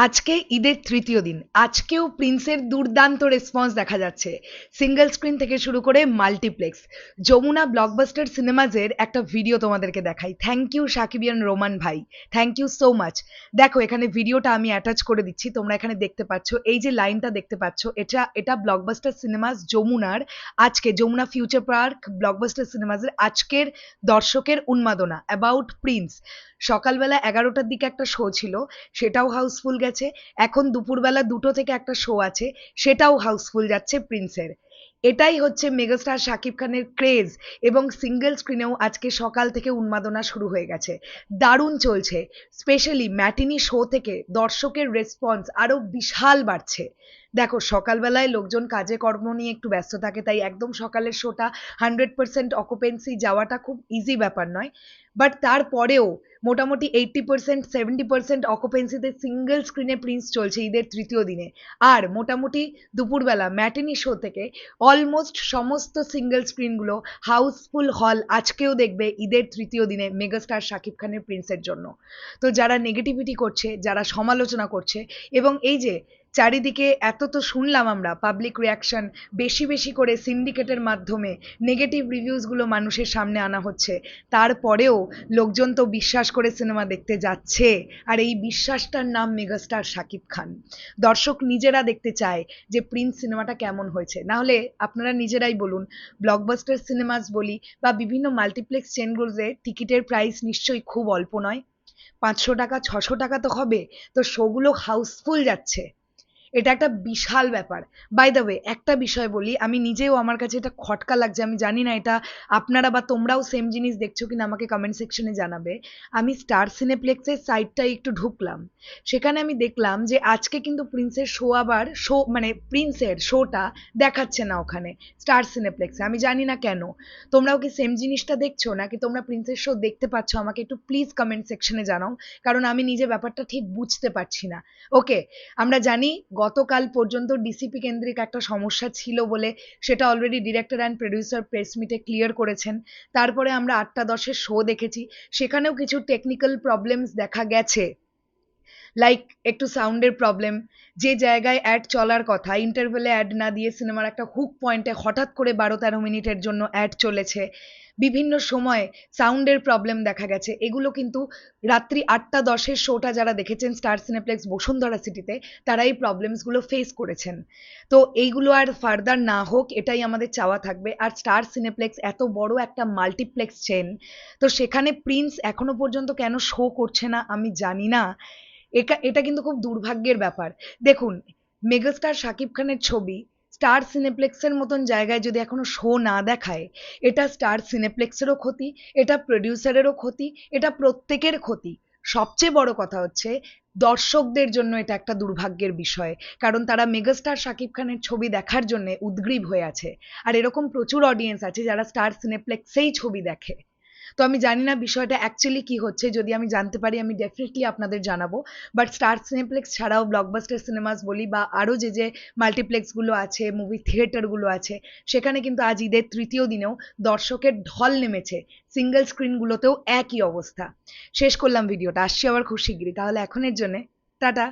আজকে ঈদের তৃতীয় দিন। আজকেও প্রিন্সের দুর্দান্ত রেসপন্স দেখা যাচ্ছে। সিঙ্গেল স্ক্রিন থেকে শুরু করে মাল্টিপ্লেক্স। যমুনা ব্লকবাস্টার সিনেমাজের একটা ভিডিও তোমাদেরকে দেখাই। থ্যাংক ইউ সাকিবিয়ান রোমান ভাই, থ্যাংক ইউ সো মাচ। দেখো এখানে ভিডিওটা আমি অ্যাটাচ করে দিচ্ছি, তোমরা এখানে দেখতে পাচ্ছ। এই যে লাইনটা দেখতে পাচ্ছ, এটা ব্লকবাস্টার সিনেমাস যমুনার আজকে, যমুনা ফিউচার পার্ক ব্লকবাস্টার সিনেমাসের আজকের দর্শকের উন্মাদনা অ্যাবাউট প্রিন্স। সকালবেলা 11টার দিকে একটা শো ছিল, সেটাও হাউসফুল গেছে। এখন দুপুরবেলা 2টো থেকে একটা শো আছে, সেটাও হাউসফুল যাচ্ছে প্রিন্সের। এটাই হচ্ছে মেগাস্টার শাকিব খানের ক্রেজ। এবং সিঙ্গেল স্ক্রিনেও আজকে সকাল থেকে উন্মাদনা শুরু হয়ে গেছে, দারুণ চলছে। স্পেশালি ম্যাটিনি শো থেকে দর্শকের রেসপন্স আরো বিশাল বাড়ছে। দেখো সকালবেলায় লোকজন কাজে কর্ম নিয়ে একটু ব্যস্ত থাকে, তাই একদম সকালের শোটা 100% অকুপেন্সি যাওয়াটা খুব ইজি ব্যাপার নয়। বাট তারপরেও মোটামুটি 80% 70% অকুপেন্সিতে সিঙ্গেল স্ক্রিনে প্রিন্স চলছে ঈদের তৃতীয় দিনে। আর মোটামুটি দুপুরবেলা ম্যাটিনি শো থেকে অলমোস্ট সমস্ত সিঙ্গেল স্ক্রিনগুলো হাউসফুল হল আজকেও দেখবে ঈদের তৃতীয় দিনে মেগাস্টার শাকিব খানের প্রিন্সের জন্য। তো যারা নেগেটিভিটি করছে, যারা সমালোচনা করছে, এবং এই যে চারিদিকে এত তো শুনলাম আমরা পাবলিক রিয়াকশন, বেশি বেশি করে সিন্ডিকেটের মাধ্যমে নেগেটিভ রিভিউজগুলো মানুষের সামনে আনা হচ্ছে, তারপরেও লোকজন তো বিশ্বাস করে সিনেমা দেখতে যাচ্ছে। আর এই বিশ্বাসটার নাম মেগাস্টার শাকিব খান। দর্শক নিজেরা দেখতে চায় যে প্রিন্স সিনেমাটা কেমন হয়েছে। না হলে আপনারা নিজেরাই বলুন, ব্লকবাস্টার সিনেমাস বলি বা বিভিন্ন মাল্টিপ্লেক্স চেনগুলোতে টিকিটের প্রাইস নিশ্চয়ই খুব অল্প নয়, 500 টাকা 600 টাকা তো হবে। তো শোগুলো হাউসফুল যাচ্ছে, এটা একটা বিশাল ব্যাপার। বাই দ্য ওয়ে একটা বিষয় বলি, আমি নিজেও, আমার কাছে এটা খটকা লাগছে, আমি জানি না এটা আপনারা বা তোমরাও সেম জিনিস দেখছো কিনা, আমাকে কমেন্ট সেকশনে জানাবে। আমি স্টার সিনেপ্লেক্সের সাইটটায় একটু ঢুকলাম, সেখানে আমি দেখলাম যে আজকে কিন্তু প্রিন্সের শো, আবার শো মানে প্রিন্সের শোটা দেখাচ্ছে না ওখানে স্টার সিনেপ্লেক্সে। আমি জানি না কেন। তোমরাও কি সেম জিনিসটা দেখছো, নাকি তোমরা প্রিন্সের শো দেখতে পাচ্ছ? আমাকে একটু প্লিজ কমেন্ট সেকশনে জানাও, কারণ আমি নিজে ব্যাপারটা ঠিক বুঝতে পারছি না। ওকে, আমরা জানি গতকাল পর্যন্ত ডিসিপি কেন্দ্রিক একটা সমস্যা ছিল বলে সেটা already director and producer press মিটে ক্লিয়ার করেছেন। তারপরে আমরা 8টা 10-এর শো দেখেছি, সেখানেও কিছু টেকনিক্যাল প্রবলেমস দেখা গেছে। লাইক একটু সাউন্ডের প্রবলেম, যে জায়গায় অ্যাড চলার কথা ইন্টারভেলে অ্যাড না দিয়ে সিনেমার একটা হুক পয়েন্টে হঠাৎ করে 12-13 মিনিটের জন্য অ্যাড চলেছে। বিভিন্ন সময় সাউন্ডের প্রবলেম দেখা গেছে। এগুলো কিন্তু রাত্রি 8টা 10-এর শোটা যারা দেখেছেন স্টার সিনেপ্লেক্স বসুন্ধরা সিটিতে, তারা এই প্রবলেমসগুলো ফেস করেছেন। তো এইগুলো আর ফার্দার না হোক, এটাই আমাদের চাওয়া থাকবে। আর স্টার সিনেপ্লেক্স এত বড় একটা মাল্টিপ্লেক্স চেন, তো সেখানে প্রিন্স এখনো পর্যন্ত কেন শো করছে না আমি জানি না। এটা কিন্তু খুব দুর্ভাগ্যের ব্যাপার। দেখুন, মেগাস্টার শাকিব খানের ছবি স্টার সিনেপ্লেক্সের মতন জায়গায় যদি এখনো শো না দেখায়, এটা স্টার সিনেপ্লেক্সেরও ক্ষতি, এটা প্রডিউসারেরও ক্ষতি, এটা প্রত্যেকের ক্ষতি। সবচেয়ে বড় কথা হচ্ছে দর্শকদের জন্য এটা একটা দুর্ভাগ্যের বিষয়, কারণ তারা মেগাস্টার শাকিব খানের ছবি দেখার জন্য উদগ্রীব হয়ে আছে। আর এরকম প্রচুর অডিয়েন্স আছে যারা স্টার সিনেপ্লেক্সেই ছবি দেখে। তো আমি জানি না বিষয়টা অ্যাকচুয়ালি কি হচ্ছে, যদি আমি জানতে পারি আমি ডেফিনেটলি আপনাদের জানাবো। বাট স্টার সিনেপ্লেক্স ছাড়াও ব্লকবাস্টার সিনেমাস বলি বা আরও যে যে মাল্টিপ্লেক্সগুলো আছে, মুভি থিয়েটারগুলো আছে, সেখানে কিন্তু আজ ঈদের তৃতীয় দিনেও দর্শকের ঢল নেমেছে। সিঙ্গেল স্ক্রিনগুলোতেও একই অবস্থা। শেষ করলাম ভিডিওটা, আসছি আবার খুব শিগগিরই। তাহলে এখনের জন্যে টাটা।